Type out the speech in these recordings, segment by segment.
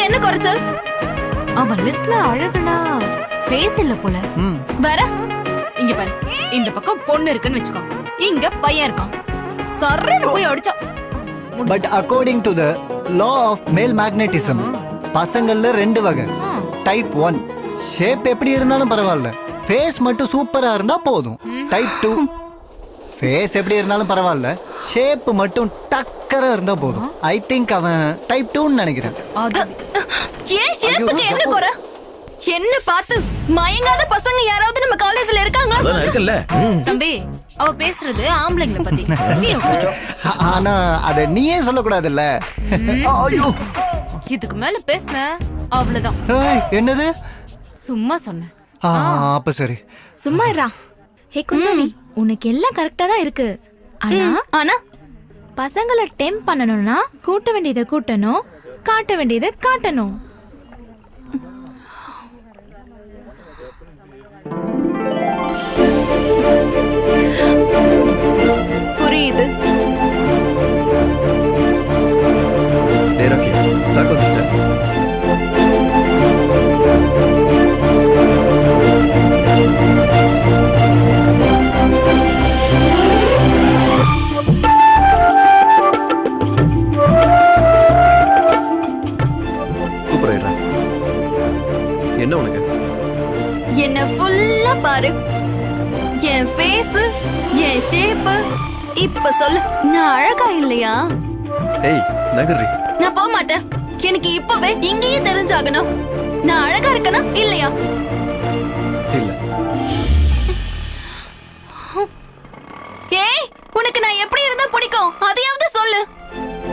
ஷேப்புக்கு என்ன குறைச்சல்? அவன் லிஸ்ட்ல அழகுனா ஃபேஸ் இல்ல போல. வேற இங்க பாரு, இந்த பக்கம் பொண்ணு இருக்குன்னு வெச்சுக்கோ, இங்க பையன் இருக்கான். சர்றன்னு போய் அடிச்சா. But according to the law of மேல் மேக்னெட்டிசம் பசங்கள்ல 2 வகை. டைப் 1 ஷேப் எப்படி இருந்தாலும் பரவாயில்ல, ஃபேஸ் மட்டும் சூப்பரா இருந்தா போதும். டைப் 2 ஃபேஸ் எப்படி இருந்தாலும் பரவாயில்ல, ஷேப் மட்டும் டக்கரா இருந்தா போதும். ஐ திங்க் அவன் டைப் 2ன்னு நினைக்கிறேன். அது ஏன் ஷேப்புக்கு என்ன குறை? என்ன பார்த்து மயங்காத பசங்க யாராவது நம்ம காலேஜ்ல இருக்காங்களா? அதான் இருக்கல்ல. தம்பி, அவ பேசுறது ஆம்பளைங்கள பத்தி. ஆனா அத நீயே சொல்லக்கூடாதுல்ல. ஐயோ, இதுக்கு மேல பேசுன அவ்வளவுதான். என்னது? சும்மா சொன்னேன். அப்ப சரி. சும்மா இருடா. ஹே குந்தாணி, உனக்கு எல்லாம் கரெக்டா தான் இருக்கு. ஆனா பசங்களை டெம்ப் பண்ணணும்னா கூட்ட வேண்டியதை கூட்டணும், காட்ட வேண்டியதை காட்டணும். புரியுது. ஸ்டாக் வந்துச்சு. என்ன உனக்கு? என்ன ஃபுல்லா பாரு. என் ஃபேஸ், என் ஷேப். இப்ப சொல்லு, நான் அழகா இல்லையா? ஏய் நகர்றி. நான் போக மாட்டேன். எனக்கு இப்பவே இங்கேயே தெரிஞ்சாகணும். நான் அழகா இருக்கனா இல்லையா? இல்ல. ஏய், உனக்கு நான் எப்படி இருந்தா பிடிக்கும் அதையாவது சொல்லு.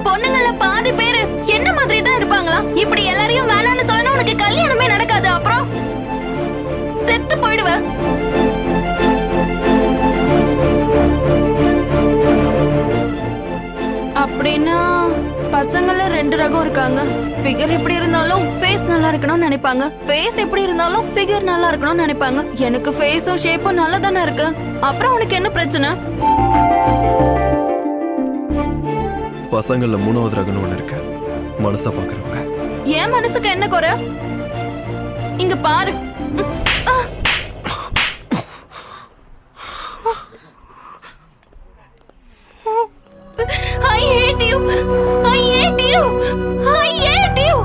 பொண்ணுங்கள பாதி பேரு என்ன மாதிரி தான் இருப்பாங்களா? இப்படி எல்லாரையும் வேணான்னு சொன்னா உனக்கு கல்யாணமே நடக்காது. அப்புறம் செத்து போயிடுவ. அப்படின்னா பசங்கள 2 ரகம் இருக்காங்க. ஃபிகர் எப்படி இருந்தாலும் ஃபேஸ் நல்லா இருக்கணும்னு நினைப்பாங்க, ஃபேஸ் எப்படி இருந்தாலும் ஃபிகர் நல்லா இருக்கணும்னு நினைப்பாங்க. எனக்கு ஃபேஸும் ஷேப்பும் நல்லா தானே இருக்கு. அப்புறம் உனக்கு என்ன பிரச்சனை? பசங்கள்ல 3வது ரகம்னு ஒண்ணு இருக்கு, மனசா பாக்குறவங்க. என் மனசுக்கு என்ன குறை? இங்க பாரு. I hate you. I hate you. I hate you.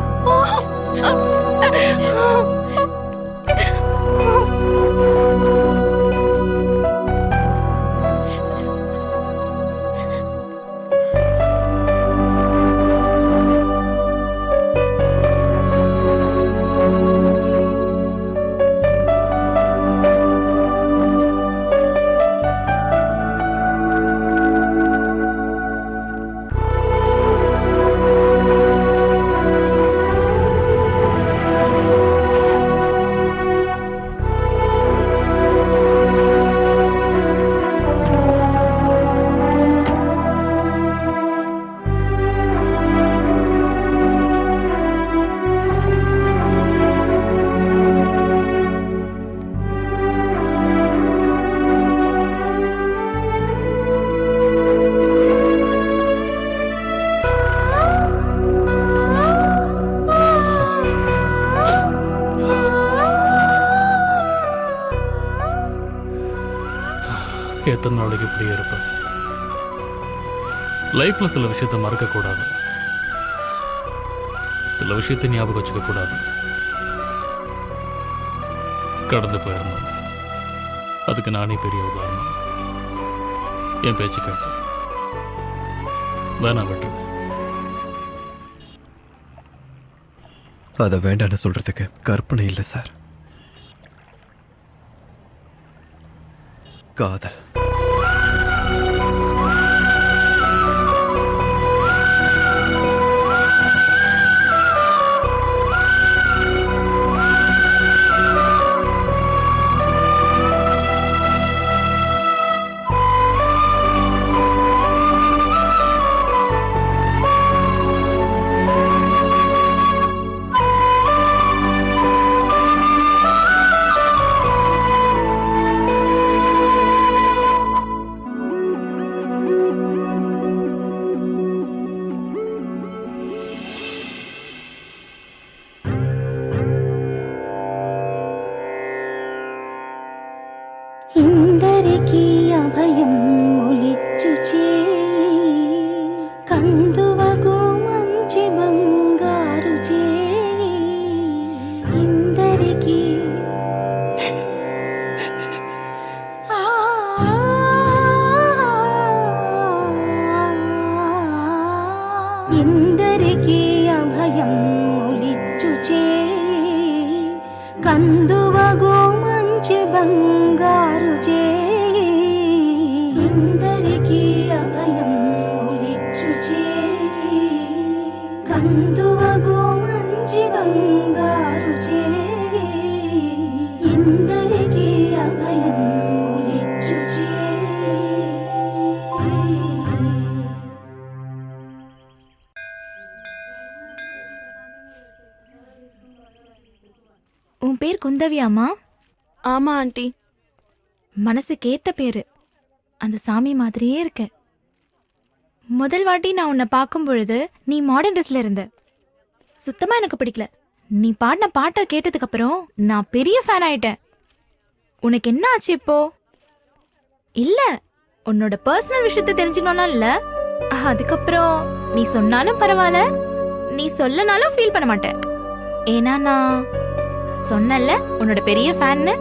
எத்தனை நாளைக்கு இப்படியே இருப்பேன்? லைஃப்ல சில விஷயத்தை மறக்க கூடாது, சில விஷயத்தை ஞாபகம் வச்சுக்க கூடாது. கடந்து போயிருந்தேன், அதுக்கு நானே பெரிய உதாரணம். என் பேச்சு கேட்டு வேணாம் விட்டுருவேன். அதை வேண்டான்னு சொல்றதுக்கு கற்பனை இல்லை சார், காதல். ఇందరికీ అభయం ఒలిచ్చుచే కందువగు మంచి బంగారు చే ఇందరికీ ఇందరికీ అభయం ఒలిచ్చుచే కందువగు మంచి బంగారు చే ఇందరికీ అభయం ఒలిచ్చుచే కందువగు మంచి బంగారు చే ఇందరికీ అభయం ఒలిచ్చుచే உன் பேர் குந்தவியாமா? ஆமா ஆண்டி. மனசுக்கேத்த பேரு. அந்த சாமி மாதிரியே இருக்க. முதல் வாட்டி நான் உன்னை பார்க்கும் பொழுது நீ மாடர்ன் ட்ரெஸ்ல இருந்த. சுத்தமா எனக்கு பிடிக்கல. நீ பாடின பாட்டை கேட்டதுக்கு அப்புறம் நான் பெரிய ஃபேன் ஆயிட்டேன். உனக்கு என்ன ஆச்சு இப்போ? இல்ல, உன்னோட பர்சனல் விஷயத்தை தெரிஞ்சுக்கணும்னா இல்ல. அதுக்கப்புறம் நீ சொன்னாலும் பரவாயில்ல, நீ சொல்லனாலும் ஃபீல் பண்ண மாட்டேன். ஏன்னா நான் சொன்னல உன்னோட பெரிய ஃபேன்னு.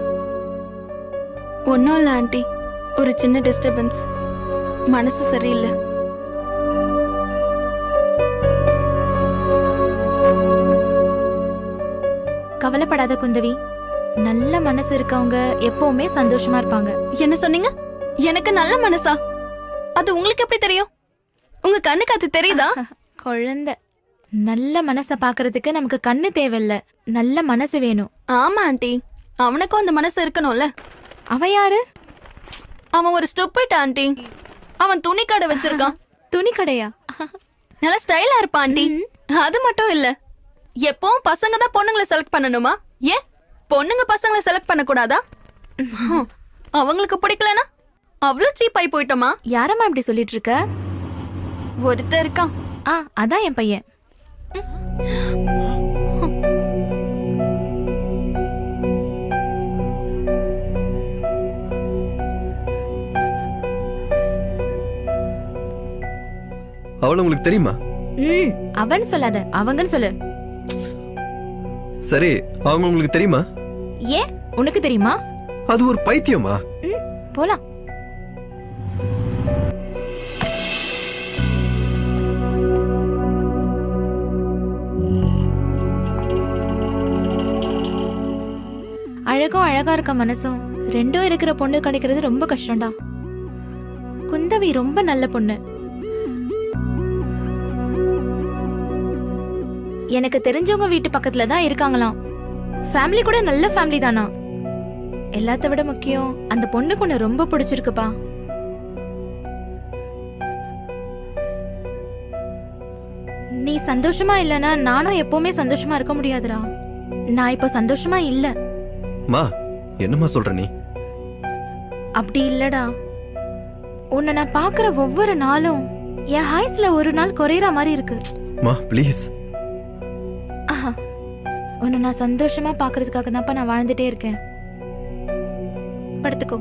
ஒன்றும் இல்லை ஆண்டி, ஒரு சின்ன டிஸ்டர்பன்ஸ், மனசு சரியில்லை. கவலைப்படாத குந்தவி, நல்ல மனசு இருக்கவங்க எப்பவுமே சந்தோஷமா இருப்பாங்க. என்ன சொன்னீங்க? எனக்கு நல்ல மனசா? அது உங்களுக்கு எப்படி தெரியும்? உங்க கண்ணுக்கு அது தெரியுதா? குழந்தை, நல்ல மனசை பாக்குறதுக்கு நமக்கு கண்ணு தேவையில்ல, நல்ல மனசு வேணும். ஆமா ஆண்டி, அவனுக்கும் அந்த மனசு இருக்கணும்ல. அவன் யாரு? அவன் ஒரு ஸ்டூபிட் ஆண்டி. அவன் துணி கடை வச்சிருக்கான். துணி கடையா? நல்ல ஸ்டைலா இருப்பான் ஆண்டி. அது மட்டும் இல்ல, எப்பவும் பசங்க தான் பொண்ணுங்களை செலக்ட் பண்ணணுமா? ஏன் பொண்ணுங்க பசங்களை செலக்ட் பண்ண கூடாதா? அவங்களுக்கு பிடிக்கலனா அவ்வளவு சீப் ஆகி போயிட்டோமா? யாரம்மா இப்படி சொல்லிட்டு இருக்க? ஒருத்தர் இருக்கான். அதான் என் பையன். அவள உங்களுக்கு தெரியுமா? அவன் சொல்லாத, அவங்கன்னு சொல்லு. சரி, அவங்க உங்களுக்கு தெரியுமா? ஏன் உனக்கு தெரியுமா? அது ஒரு பைத்தியமா? போலாம். அழகும் அழகா இருக்க மனசும் ரெண்டும் இருக்கிற பொண்ணு கிடைக்கிறது ரொம்ப கஷ்டம்டா. குந்தவி ரொம்ப நல்ல பொண்ணு. எனக்கு தெரிஞ்சவங்க வீட்டு பக்கத்துல தான் இருக்காங்களாம். ஃபேமிலி கூட நல்ல ஃபேமிலி தானா. எல்லாத்த விட முக்கியம், அந்த பொண்ணுக்கு உன்னை ரொம்ப பிடிச்சிருக்குப்பா. நீ சந்தோஷமா இல்லனா நானும் எப்பவுமே சந்தோஷமா இருக்க முடியாதுடா. நான் இப்ப சந்தோஷமா இல்ல. மா, என்னம்மா சொல்ற நீ? அப்படி இல்லடா, உன்னை நான் பாக்குற ஒவ்வொரு நாளும் என் ஹாய்ஸ்ல ஒரு நாள் குறையற மாதிரி இருக்கு. மா ப்ளீஸ். உன்னை நான் சந்தோஷமா பாக்குறதுக்காக தான்ப்பா நான் வாழ்ந்துட்டே இருக்கேன். படுத்துக்கோ.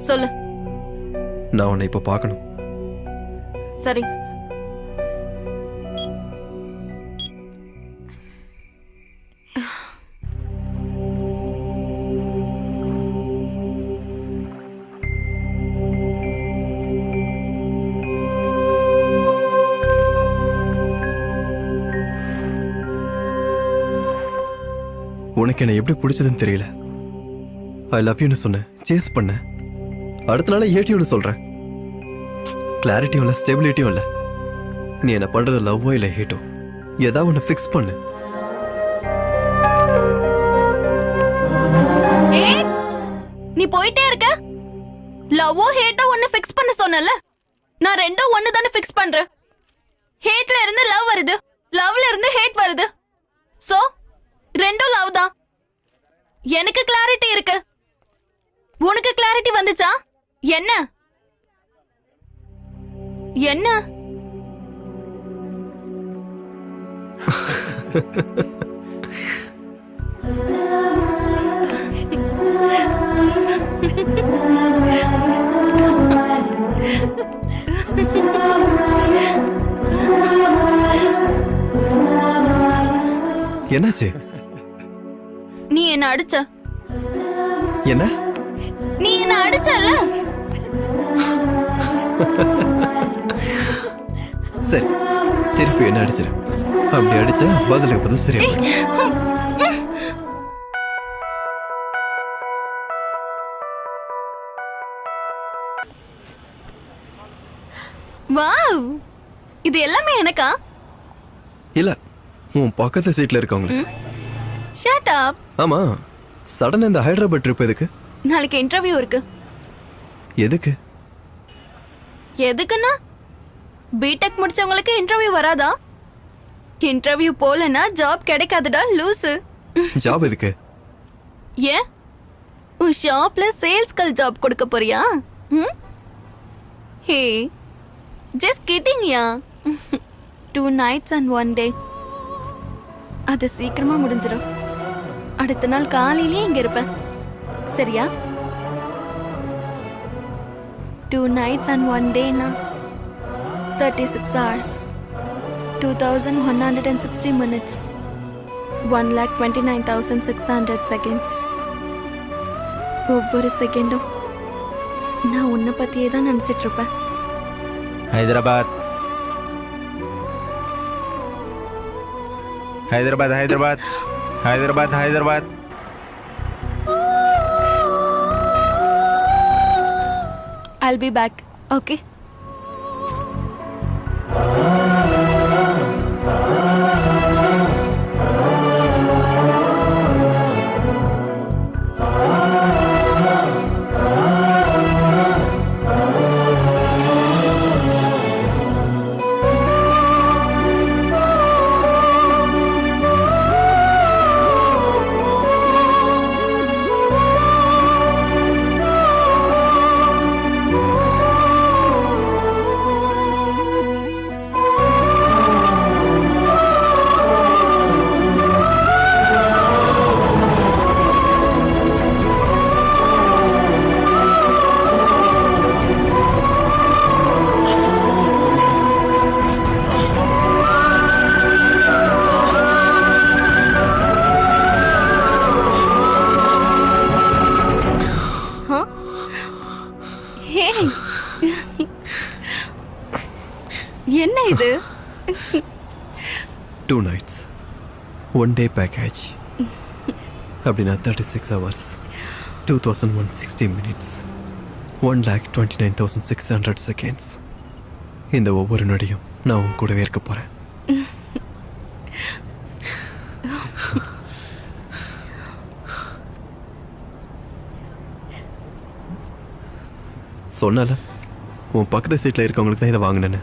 சொல்லு. நான் உன்னை இப்ப பார்க்கணும். சரி. உனக்கு என்ன எப்படி பிடிச்சதுன்னு தெரியல. ஐ லவ் யூன்னு சொன்னேன், சேஸ் பண்ண. அடுத்த நாள் ஏடியூன்னு சொல்றேன். கிளாரிட்டியும் இல்லை, ஸ்டெபிலிட்டியும் இல்லை. நீ என்ன பண்றது லவ்வோ இல்லை ஹேட்டோ, ஏதாவது ஒன்று ஃபிக்ஸ் பண்ணு. நீ போயிட்டே இருக்க. லவ்வோ ஹேட்டோ ஒன்னு ஃபிக்ஸ் பண்ண சொன்னல, நான் ரெண்டும் ஒன்னு தானே ஃபிக்ஸ் பண்றேன். ஹேட்ல இருந்து லவ் வருது, லவ்ல இருந்து ஹேட் வருது. சோ ரெண்டும் லவ் தான். எனக்கு கிளாரிட்டி இருக்கு. உனக்கு கிளாரிட்டி வந்துச்சா? என்ன என்ன என்னாச்சு? நீ என்ன அடிச்ச? என்ன? நீ என்ன அடிச்சல? சரி, திருப்பி என்ன அடிச்சிரு. அப்படி அடிச்சா பதிலுக்கு பதில் சரியா வரும். வாவ், இது எல்லாமே எனக்கா? இல்ல, உன் பக்கத்து சீட்ல இருக்கவங்க. Shut up. ஆமா, சடனா இந்த ஹைதராபாத் ட்ரிப் எதுக்கு? நாளைக்கு இன்டர்வியூ இருக்கு. எதுக்கு? எதுக்குன்னா பிடெக் முடிச்சவங்களுக்கு இன்டர்வியூ வராதா? இன்டர்வியூ போலனா ஜாப் கிடைக்காதுடா லூசு. ஜாப் எதுக்கு? ஏன் உன் ஷாப்ல சேல்ஸ் கல் ஜாப் கொடுக்க போறியா? ஹே, ஜஸ்ட் கிட்டிங் யா. 2 nights and 1 day. அது சீக்கிரமா முடிஞ்சிடும். அடுத்த நாள் காலையிலே இங்க இருப்பேன். சரியா? 2 nights and 1 day na 36 hours, 2160 minutes, 1,29,600 seconds. ஒவ்வொரு செகண்டும் நான் உன்னை பத்தியே தான் நினைச்சிட்டு இருப்பேன். Hyderabad Hyderabad Hyderabad Hyderabad Hyderabad I'll be back. Okay. என்ன இது? 2 nights 1 day package. அப்படின்னா 36 hours, 2160 minutes, 1,29,600 seconds. இந்த ஒவ்வொரு நொடியும் நான் உன் கூடவே இருக்க போறேன். சொன்னால உன் பக்கத்து சீட்ல இருக்கவங்களுக்கு தான் இதை வாங்கினேன்னு.